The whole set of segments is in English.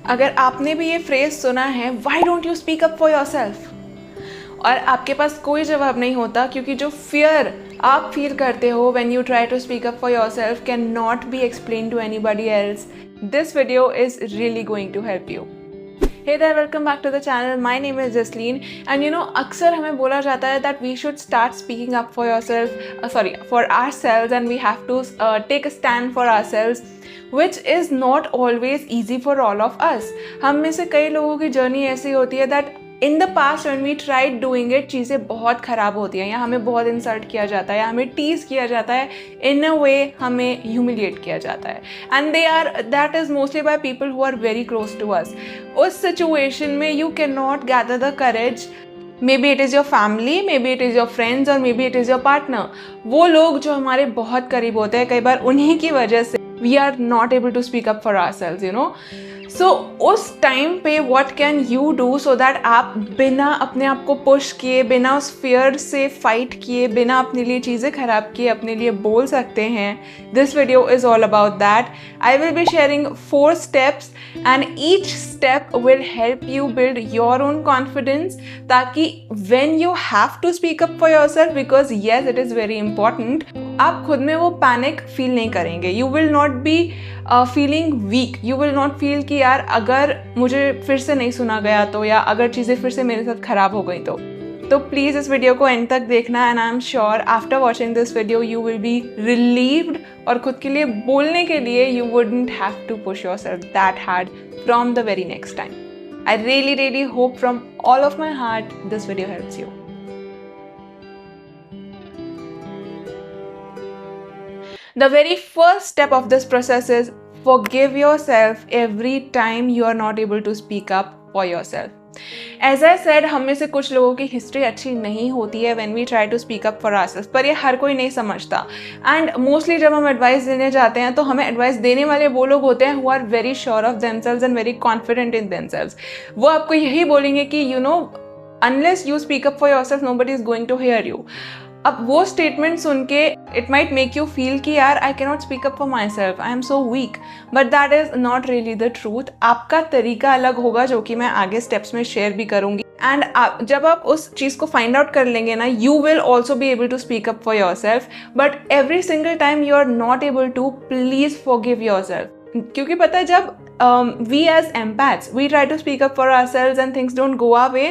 अगर आपने भी ये फ्रेज सुना है, why don't you speak up for yourself, और आपके पास कोई जवाब नहीं होता, क्योंकि जो फियर आप फील करते हो when you try to speak up for yourself can not be explain to anybody else, this video is really going to help you. Hey there, welcome back to the channel. My name is Jasleen, and अक्सर हमें बोला जाता है that we should start speaking up for for ourselves, and we have to take a stand for ourselves, which is not always easy for all of us. हम में से कई लोगों की जर्नी ऐसी होती है that in the past when we tried doing it, चीज़ें बहुत ख़राब होती हैं, या हमें बहुत इंसल्ट किया जाता है, या हमें टीज़ किया जाता है, in a way हमें ह्यूमिलिएट किया जाता है, and that is mostly by people who are very close to us. उस सिचुएशन में you cannot gather the courage. Maybe it is your family, maybe it is your friends, or maybe it is your partner. वो लोग जो हमारे बहुत करीब होते हैं, कई बार उन्हीं की वजह से we are not able to speak up for ourselves, So, उस टाइम पे what can you do so that आप बिना अपने आप को पुश किए, बिना उस फियर से फाइट किए, बिना अपने लिए चीज़ें ख़राब किए अपने लिए बोल सकते हैं. This video is all about that. I will be sharing 4 steps and each step will help you build your own confidence, ताकि when you have to speak up for yourself, because yes it is very important, आप खुद में वो panic feel नहीं करेंगे. You will not be feeling weak. You will not feel कि यार अगर मुझे फिर से नहीं सुना गया तो, या अगर चीज़ें फिर से मेरे साथ ख़राब हो गई तो प्लीज़ इस वीडियो को एंड तक देखना. And I am sure after watching this video you will be relieved, और खुद के लिए बोलने के लिए you wouldn't have to push yourself that hard from the very next time. I really hope from all of my heart this video helps you. The very first step of this process is forgive yourself every time you are not able to speak up for yourself. As I said, हम में से कुछ लोगों की history अच्छी नहीं होती है when we try to speak up for ourselves, पर ये हर कोई नहीं समझता. And mostly जब हम एडवाइस देने जाते हैं तो हमें एडवाइस देने वाले वो लोग होते हैं who are very sure of themselves and very confident in themselves. वो आपको यही बोलेंगे कि unless you speak up for yourself, nobody is going to hear you. अब वो स्टेटमेंट सुन के it might make you feel कि यार I cannot speak up for my self, I am so weak, but that is not really the truth. आपका तरीका अलग होगा, जो कि मैं आगे स्टेप्स में शेयर भी करूँगी. एंड जब आप उस चीज़ को फाइंड आउट कर लेंगे ना, you will also be able to speak up for yourself. But every single time you are not able to, please forgive yourself. क्योंकि पता है, जब we as empaths, we try to speak up for ourselves and things don't go our way,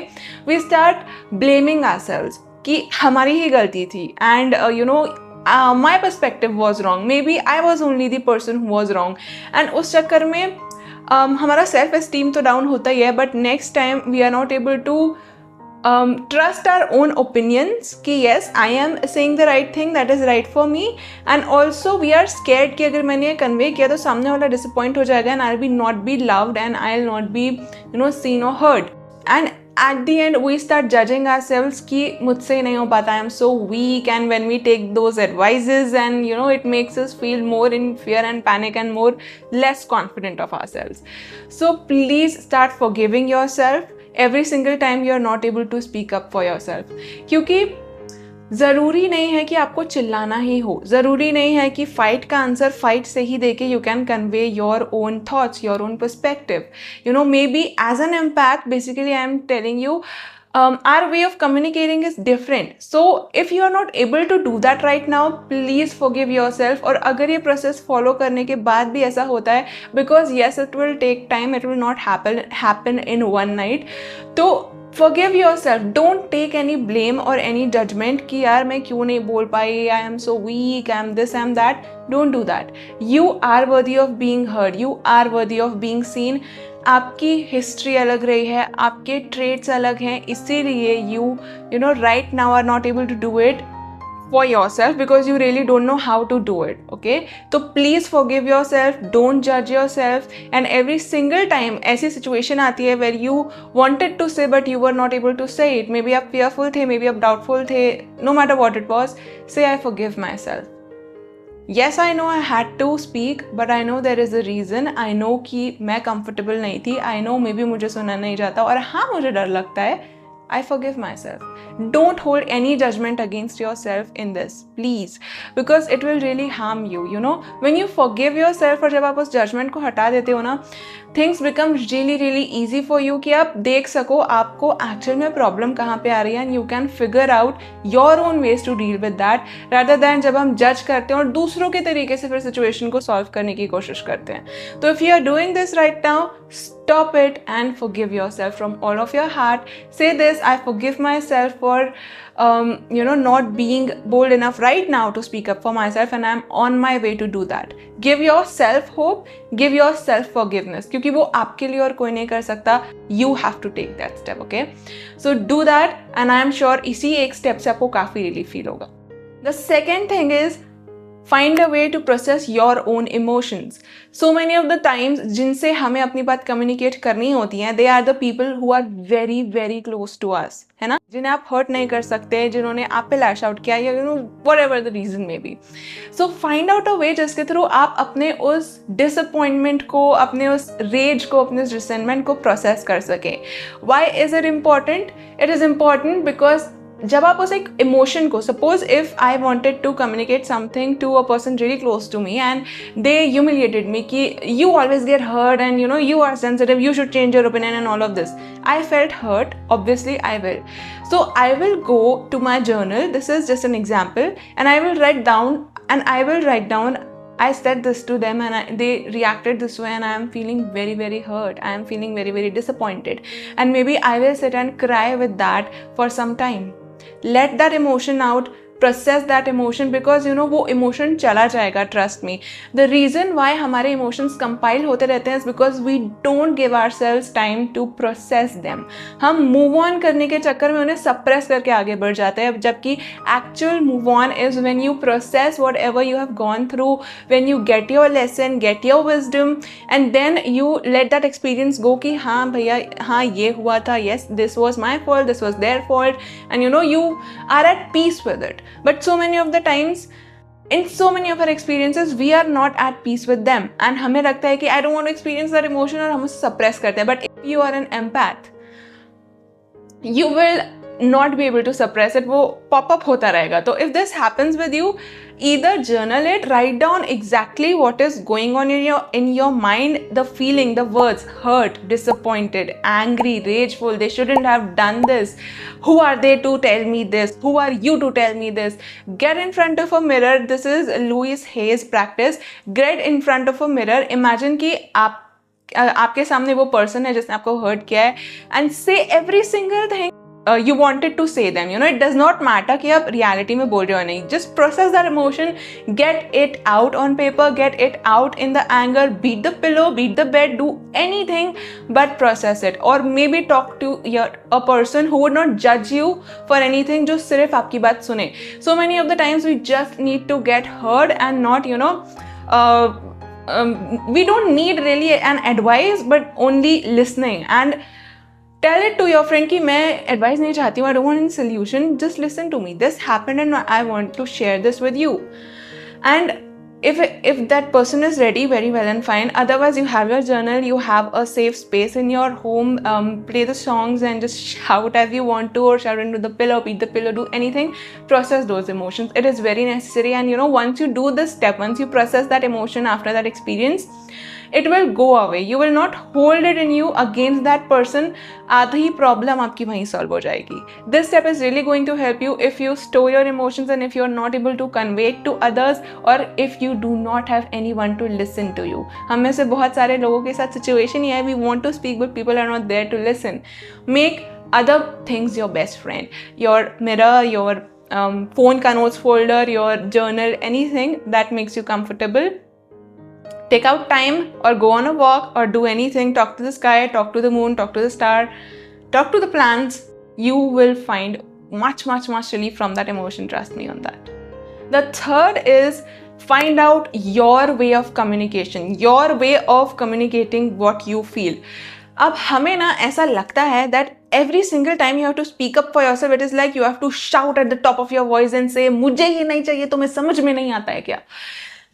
we start blaming ourselves कि हमारी ही गलती थी, and my perspective was wrong, maybe I was only the person who was wrong. And उस चक्कर में हमारा self esteem तो डाउन होता ही है, but next time we are not able to trust our own opinions कि yes I am saying the right thing, that is right for me. And also we are scared कि अगर मैंने ये convey किया तो सामने वाला डिसअपॉइंट हो जाएगा, and I will not be loved, and I will not be seen और heard. And at the end we start judging ourselves कि मुझसे नहीं हो पाता, I am so weak. And when we take those advices, and it makes us feel more in fear and panic and more less confident of ourselves. So please start forgiving yourself every single time you are not able to speak up for yourself. क्योंकि ज़रूरी नहीं है कि आपको चिल्लाना ही हो, ज़रूरी नहीं है कि फ़ाइट का आंसर फाइट से ही देके you can convey your own thoughts, your own perspective. Maybe as an empath, basically I am telling you, our way of communicating is different. So if you are not able to do that right now, please forgive yourself. और अगर ये process follow करने के बाद भी ऐसा होता है, because yes it will take time, it will not happen in one night, तो forgive yourself. Don't take any blame or any judgment कि यार मैं क्यों नहीं बोल पाई, I am so weak, I am this, I am that. Don't do that. You are worthy of being heard. You are worthy of being seen. आपकी history अलग रही है, आपके ट्रेट्स अलग हैं, इसीलिए you right now are not able to do it for yourself because you really don't know how to do it. Okay, so please forgive yourself, don't judge yourself. And every single time ऐसी situation आती है where you wanted to say but you were not able to say it, maybe आप fearful थे, maybe आप doubtful थे, no matter what it was, say I forgive myself. Yes, I know I had to speak, but I know there is a reason. I know कि मैं comfortable नहीं थी. I know maybe मुझे सुना नहीं जाता, और हाँ मुझे डर लगता है. I forgive myself. Don't hold any judgment against yourself in this, please, because it will really harm you. You know, when you forgive yourself और जब आप उस judgment को हटा देते हो ना, things become really really easy for you कि आप देख सको आपको एक्चुअल में प्रॉब्लम कहाँ पे आ रही है and you can figure out your own ways to deal with that rather than जब हम जज करते हैं और दूसरों के तरीके से फिर सिचुएशन को सॉल्व करने की कोशिश करते हैं. तो if you are doing this right now, stop it and forgive yourself from all of your heart. Say this: I forgive myself for not being bold enough right now to speak up for myself, and I'm on my way to do that. Give yourself hope, give yourself forgiveness, क्योंकि वो आपके लिए और कोई नहीं कर सकता. You have to take that step, okay? So do that, and I am sure इसी एक step से आपको काफ़ी relief feel होगा. The second thing is find a way to process your own emotions. So many of the times जिनसे हमें अपनी बात communicate करनी होती है, they are the people who are very very close to us, है ना, जिन्हें आप hurt नहीं कर सकते, जिन्होंने आप पे lash out किया या whatever the reason may be. So find out a way जिसके थ्रू आप अपने उस disappointment को, अपने उस rage को, अपने उस resentment को process कर सकें. Why is it important? It is important because जब आप उस एक इमोशन को, suppose if I wanted to communicate something to a person really close to me and they humiliated me कि you always get hurt and you are sensitive, you should change your opinion and all of this. I felt hurt, obviously I will. So I will go to my journal, this is just an example, and I will write down, I said this to them and they reacted this way and I am feeling very very hurt, I am feeling very very disappointed, and maybe I will sit and cry with that for some time. Let that emotion out, process that emotion, because वो emotion चला जाएगा, trust me. The reason why हमारे emotions compile होते रहते हैं is because we don't give ourselves time to process them. हम move on करने के चक्कर में उन्हें suppress करके आगे बढ़ जाते हैं, जबकि actual move on is when you process whatever you have gone through, when you get your lesson, get your wisdom, and then you let that experience go कि हाँ भैया, हाँ ये हुआ था, yes this was my fault, this was their fault, and you are at peace with it. But so many of the times, in so many of our experiences, we are not at peace with them. And हमें लगता है कि I don't want to experience that emotion और हम उसे suppress करते हैं. But if you are an empath, you will not be able to suppress it. वो pop up होता रहेगा. तो if this happens with you, either journal it, write down exactly what is going on in your mind, the feeling, the words: hurt, disappointed, angry, rageful, they shouldn't have done this, who are they to tell me this, who are you to tell me this. Get in front of a mirror. This is Louise Hay's practice. Get in front of a mirror. Imagine कि आपके सामने वो person है जिसने आपको hurt किया है, and say every single thing you wanted to say them. It does not matter कि आप reality में बोल रहे हो नहीं. Just process that emotion, get it out on paper, get it out in the anger, beat the pillow, beat the bed, do anything but process it. Or maybe talk to a person who would not judge you for anything, जो सिर्फ आपकी बात सुने. So many of the times we just need to get heard and not we don't need really an advice but only listening. And tell it to your friend कि मैं advice नहीं चाहती हूँ, I don't want any solution, just listen to me, this happened and I want to share this with you. And if that person is ready, very well and fine. Otherwise, you have your journal, you have a safe space in your home, play the songs and just shout as you want to, or shout into the pillow, beat the pillow, do anything. Process those emotions. It is very necessary. And once you do this step, once you process that emotion after that experience, it will go away. You will not hold it in you against that person. आधी ही problem आपकी वहीं solve हो जाएगी. This step is really going to help you if you store your emotions and if you are not able to convey it to others, or if you do not have anyone to listen to you. हम में से बहुत सारे लोगों के साथ situation ही है, we want to speak but people are not there to listen. Make other things your best friend. Your mirror, your phone का notes folder, your journal, anything that makes you comfortable. Take out time or go on a walk or do anything. Talk to the sky, talk to the moon, talk to the star, talk to the plants. You will find much relief from that emotion. Trust me on that. The third is find out your way of communication, your way of communicating what you feel. अब हमें ना ऐसा लगता है that every single time you have to speak up for yourself, it is like you have to shout at the top of your voice and say मुझे ये नहीं चाहिए, तुम्हें समझ में नहीं आता है क्या.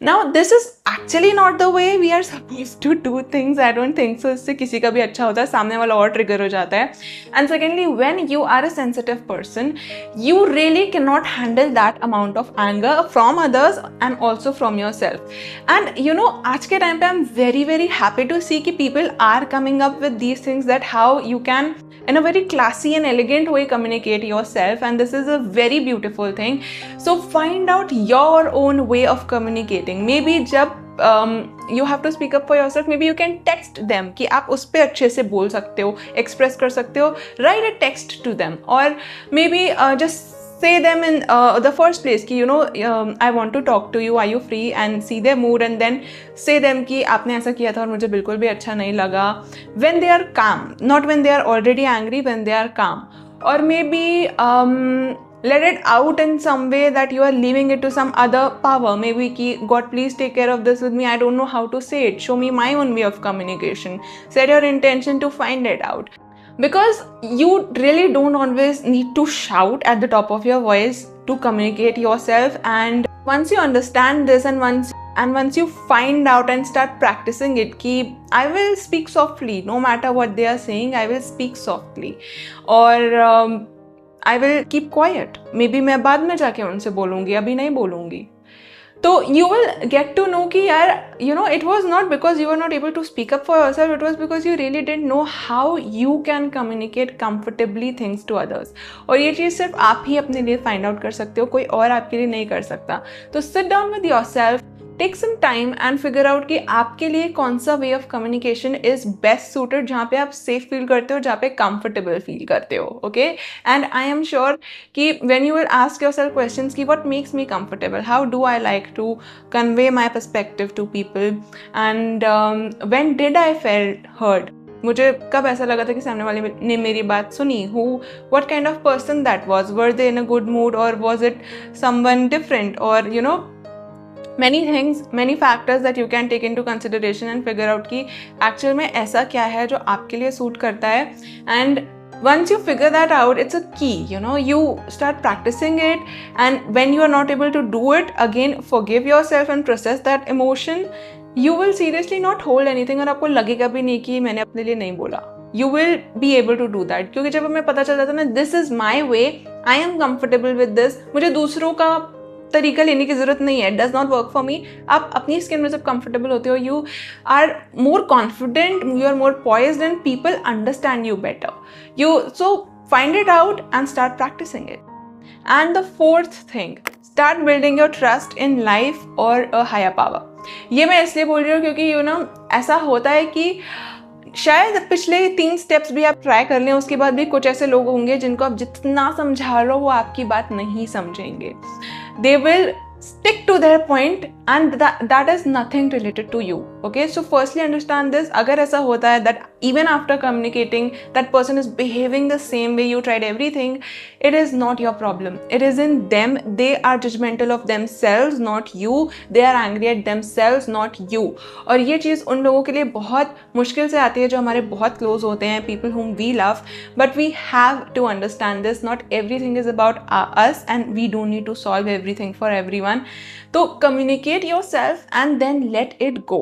Now this is actually not the way we are supposed to do things. I don't think so. इससे किसी का भी अच्छा होता है, सामने वाला और ट्रिगर हो जाता है. And secondly, when you are a sensitive person, you really cannot handle that amount of anger from others and also from yourself. And you know, आज के time पे I'm very very happy to see कि people are coming up with these things, that how you can in a very classy and elegant way communicate yourself, and this is a very beautiful thing. So find out your own way of communicating. Maybe जब you have to speak up for yourself, maybe you can text them कि आप उस पर अच्छे से बोल सकते हो, express कर सकते हो, write a text to them, or maybe just say them in the first place कि you know I want to talk to you, are you free, and see their mood and then say them कि आपने ऐसा किया था और मुझे बिल्कुल भी अच्छा नहीं लगा. When they are calm, not when they are already angry, when they are calm. Or maybe let it out in some way that you are leaving it to some other power. Maybe ki, God please take care of this with me, I don't know how to say it, show me my own way of communication. Set your intention to find it out, because you really don't always need to shout at the top of your voice to communicate yourself. And once you understand this, and once you find out and start practicing it ki I will speak softly, no matter what they are saying, I will speak softly, or I will keep quiet, maybe मैं बाद में जाके उनसे बोलूँगी, अभी नहीं बोलूँगी. तो you will get to know कि यार you know it was not because you were not able to speak up for yourself, it was because you really didn't know how you can communicate comfortably things to others. और ये चीज़ सिर्फ आप ही अपने लिए find out कर सकते हो, कोई और आपके लिए नहीं कर सकता. तो sit down with yourself, take some time and figure out कि आपके लिए कौन सा way of communication is best suited, जहाँ पे आप safe feel करते हो, जहाँ पे comfortable feel करते हो. Okay, and I am sure कि when you will ask yourself questions कि what makes me comfortable, how do I like to convey my perspective to people, and when did I felt heard, मुझे कब ऐसा लगा था कि सामने वाले ने मेरी बात सुनी, who, what kind of person that was, were they in a good mood or was it someone different, or you know many things, many factors that you can take into consideration and figure out कि actual में ऐसा क्या है जो आपके लिए suit करता है. And once you figure that out, it's a key, you know, you start practicing it, and when you are not able to do it, again forgive yourself and process that emotion. You will seriously not hold anything, और आपको लगेगा भी नहीं कि मैंने अपने लिए नहीं बोला. You will be able to do that, क्योंकि जब हमें पता चल जाता है ना, this is my way, I am comfortable with this, मुझे दूसरों का तरीका लेने की जरूरत नहीं है, does not work for me. आप अपनी स्किन में जब कंफर्टेबल होते हो, you are more confident, you are more poised, and people understand you better. You so find it out and start practicing it. And the fourth thing, start building your trust in life और a higher power. ये मैं इसलिए बोल रही हूँ क्योंकि you no ऐसा होता है कि शायद पिछले 3 स्टेप्स भी आप ट्राई कर लें, उसके बाद भी कुछ ऐसे लोग होंगे जिनको आप जितना समझा रहे हो वो आपकी बात नहीं समझेंगे. They will stick to their point, and that is nothing related to you. Okay, so firstly understand this. अगर ऐसा होता है that even after communicating that person is behaving the same way, you tried everything, it is not your problem, it is in them. They are judgmental of themselves, not you. They are angry at themselves, not you. और ये चीज़ उन लोगों के लिए बहुत मुश्किल से आती है जो हमारे बहुत क्लोज होते हैं, people whom we love. But we have to understand this, not everything is about us, and we don't need to solve everything for everyone. तो communicate yourself and then let it go.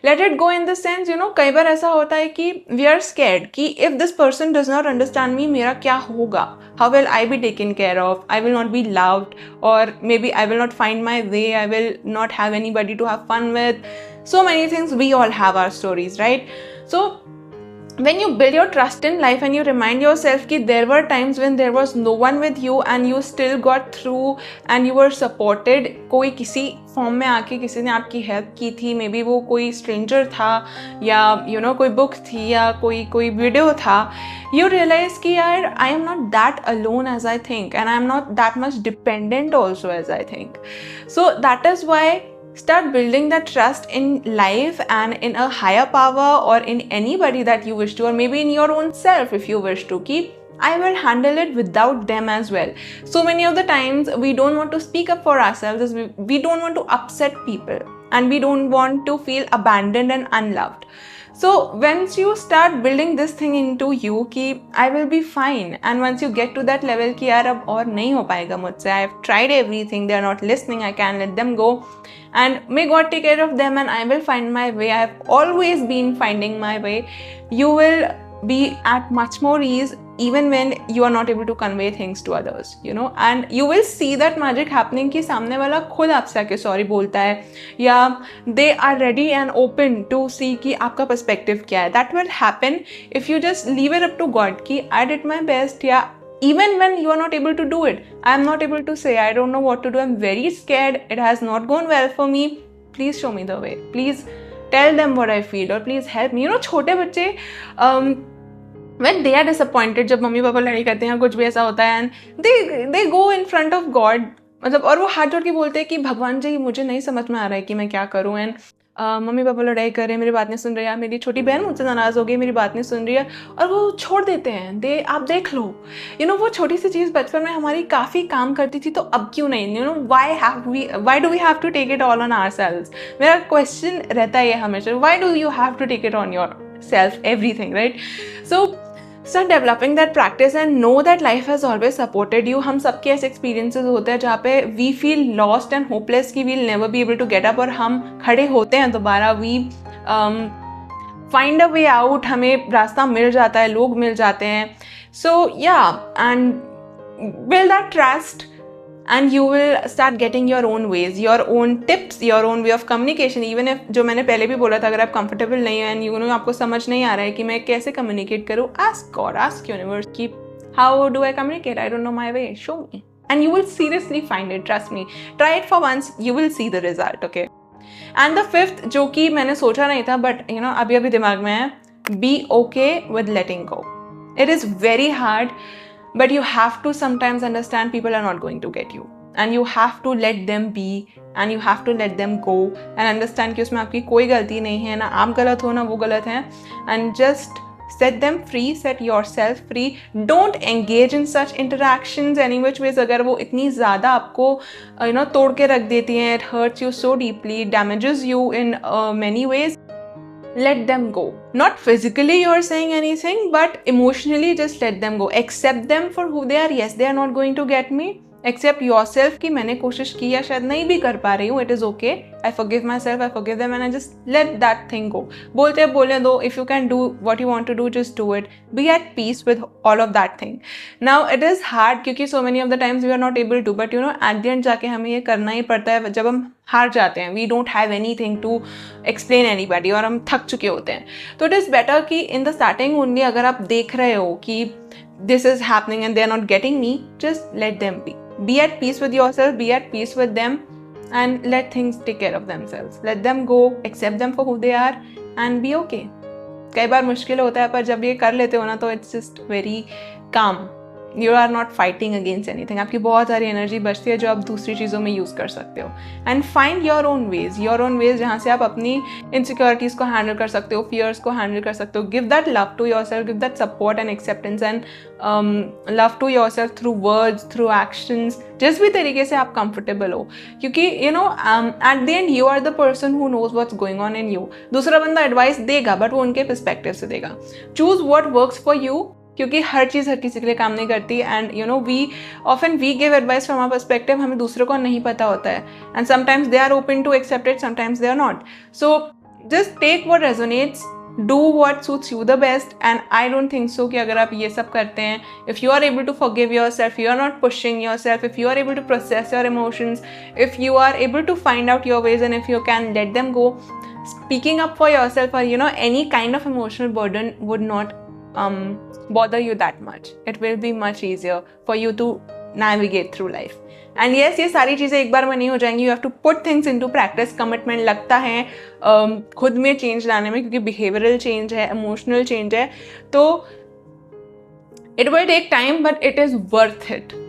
Let it go in the sense, you know, कई बार ऐसा होता है कि we are scared कि if this person does not understand me, मेरा क्या होगा? How will I be taken care of? I will not be loved, or maybe I will not find my way, I will not have anybody to have fun with. So many things, we all have our stories, right? So when you build your trust in life and you remind yourself कि there were times when there was no one with you and you still got through and you were supported, कोई किसी form में आके किसी ने आपकी help की थी, मे बी वो कोई स्ट्रेंजर था या यू नो कोई बुक थी या कोई वीडियो था, you realize कि यार I am not that alone as I think, and I am not that much dependent also as I think. So that is why start building that trust in life and in a higher power, or in anybody that you wish to, or maybe in your own self if you wish to, keep I will handle it without them as well. So many of the times we don't want to speak up for ourselves, we don't want to upset people, and we don't want to feel abandoned and unloved. So once you start building this thing into you कि I will be fine, and once you get to that level कि यार अब और नहीं हो पाएगा मुझसे, I have tried everything, they are not listening, I can let them go, and may God take care of them and I will find my way. I have always been finding my way. You will be at much more ease even when you are not able to convey things to others, you know, and you will see that magic happening कि सामने वाला खुद आपसे आके sorry बोलता है, या they are ready and open to see कि आपका perspective क्या है. That will happen if you just leave it up to God कि I did my best, या even when you are not able to do it, I am not able to say, I don't know what to do, I'm very scared, it has not gone well for me, please show me the way, please tell them what I feel, or please help me. You know, छोटे बच्चे when they are disappointed, जब mummy papa लड़ाई करते हैं कुछ भी ऐसा होता है, and they go in front of God, मतलब, और वो हाथ जोड़ के बोलते हैं कि भगवान जी मुझे नहीं समझ में आ रहा है कि मैं क्या करूँ, एंड मम्मी पापा लड़ाई कर रहे हैं, मेरी बात नहीं सुन रही है, मेरी छोटी बहन मुझसे नाराज़ हो गई, मेरी बात नहीं सुन रही है, और वो छोड़ देते हैं. आप देख लो, यू नो, वो छोटी सी चीज़ बचपन में हमारी काफ़ी काम करती थी, तो अब क्यों नहीं, you know, why do we have to take it all on ourselves. मेरा क्वेश्चन रहता है ये हमेशा, why do you have to take it on yourself everything, right? So start developing that practice and know that life has always supported you. हम सबके ऐसे experiences होते हैं जहाँ पे we feel lost and hopeless कि we'll never be able to get up, और हम खड़े होते हैं दोबारा, we find a way out, हमें रास्ता मिल जाता है, लोग मिल जाते हैं. So yeah, and build that trust and you will start getting your own ways, your own tips, your own way of communication. Even if, जो मैंने पहले भी बोला था, अगर आप comfortable नहीं हो and you know आपको समझ नहीं आ रहा है कि मैं कैसे communicate करूँ, ask God, ask universe कि how do I communicate? I don't know my way, show me. And you will seriously find it, trust me. Try it for once, you will see the result, okay? And the fifth, जो कि मैंने सोचा नहीं था but you know अभी दिमाग में है, be okay with letting go. It is very hard, but you have to sometimes understand people are not going to get you, and you have to let them be, and you have to let them go and understand कि उसमें आपकी कोई गलती नहीं है, ना आप गलत हो ना वो गलत हैं, and just set them free, set yourself free. Don't engage in such interactions any which ways. अगर वो इतनी ज़्यादा आपको you know तोड़ के रख देती हैं, it hurts you so deeply, damages you in many ways, let them go. Not physically you're saying anything, but emotionally just let them go. Accept them for who they are. Yes, they are not going to get me. Accept yourself कि मैंने कोशिश की या शायद नहीं भी कर पा रही हूँ. It is okay. I forgive myself, I forgive them, and I just let that thing go. बोलने दो. If you can do what you want to do, just do it. Be at peace with all of that thing. Now it is hard क्योंकि so many of the times we are not able to, but you know at the end जाके हमें ये करना ही पड़ता है जब हम हार जाते हैं. We don't have anything to explain anybody, और हम थक चुके होते हैं. तो it is better कि in the starting only अगर आप देख रहे हो कि this is happening and they are not getting me, just let them be. Be at peace with yourself, be at peace with them, and let things take care of themselves. Let them go, accept them for who they are, and be okay. कई बार मुश्किल होता है, पर जब ये कर लेते हो ना तो it's just very calm. You are not fighting against anything. आपकी बहुत सारी एनर्जी बचती है जो आप दूसरी चीज़ों में यूज़ कर सकते हो. And find your own veg जहाँ से आप अपनी इनसिक्योरिटीज़ को हैंडल कर सकते हो, फियर्स को हैंडल कर सकते हो. Give that love to yourself, give that support and acceptance and love to yourself through words, through actions, जिस भी तरीके से आप कंफर्टेबल हो. क्योंकि you know at the end you are the person who knows what's going on in you. दूसरा बंदा advice देगा बट वो उनके पर्सपेक्टिव से देगा. Choose what works for you, क्योंकि हर चीज़ हर किसी के लिए काम नहीं करती. And you know we give advice from our perspective, हमें दूसरों को नहीं पता होता है. And sometimes they are open to accept it, sometimes they are not. So just take what resonates, do what suits you the best. And I don't think so कि अगर आप ये सब करते हैं, if you are able to forgive yourself, you are not pushing yourself, if you are able to process your emotions, if you are able to find out your ways, and if you can let them go, speaking up for yourself, or you know any kind of emotional burden would not bother you that much. It will be much easier for you to navigate through life. And yes, ये सारी चीज़ें एक बार में नहीं हो जाएंगी. You have to put things into practice. Commitment लगता है खुद में चेंज लाने में, क्योंकि behavioral change है, emotional change है, तो it will take time, but it is worth it.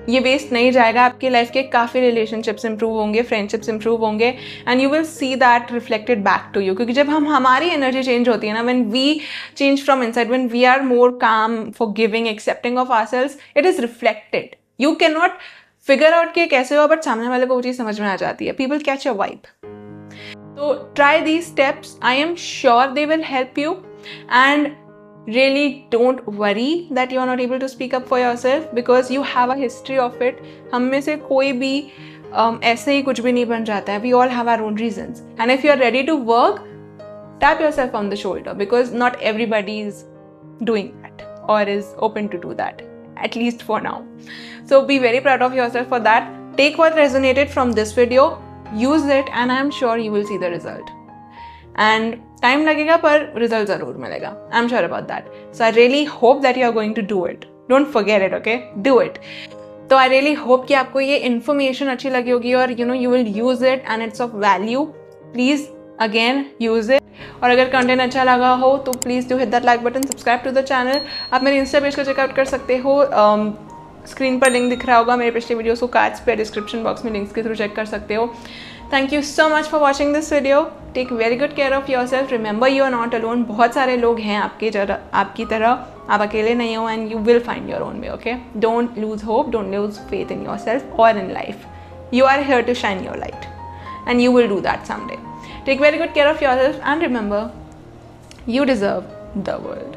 ये वेस्ट नहीं जाएगा. आपकी लाइफ के काफ़ी रिलेशनशिप्स इंप्रूव होंगे, फ्रेंडशिप्स इंप्रूव होंगे, and you will see that reflected back to you. क्योंकि जब हमारी एनर्जी चेंज होती है ना, when we change from inside, when we are more calm, forgiving, accepting of ourselves, it is reflected. You can not figure out कि कैसे हो, but सामने वाले को वो चीज़ समझ में आ जाती है. People catch your vibe. So try these steps. I am sure they will help you, and really don't worry that you are not able to speak up for yourself, because you have a history of it. हम में से कोई भी ऐसे ही कुछ भी नहीं बन जाता है. We all have our own reasons and if you are ready to work, tap yourself on the shoulder because not everybody is doing that or is open to do that, at least for now. So be very proud of yourself for that. Take what resonated from this video, use it, and I am sure you will see the result. And time लगेगा पर result ज़रूर मिलेगा. I'm sure about that. So I really hope that you are going to do it. Don't forget it, okay? Do it. तो I really hope कि आपको ये information अच्छी लगी होगी और you will use it and it's of value. Please again use it. और अगर कंटेंट अच्छा लगा हो तो please do hit that like button, subscribe to the channel. आप मेरे इंस्टा पेज को चेकआउट कर सकते हो. स्क्रीन पर लिंक दिख रहा होगा मेरे पिछले वीडियोस को कार्ड्स पे, डिस्क्रिप्शन बॉक्स में लिंक्स के थ्रू चेक कर सकते हो. Thank you so much for watching this video. Take very good care of yourself. Remember you are not alone. बहुत सारे लोग हैं आपकी तरह. आप अकेले नहीं हो and you will find your own way. Okay, don't lose hope, don't lose faith in yourself और in life. You are here to shine your light and you will do that someday. Take very good care of yourself and remember, you deserve the world.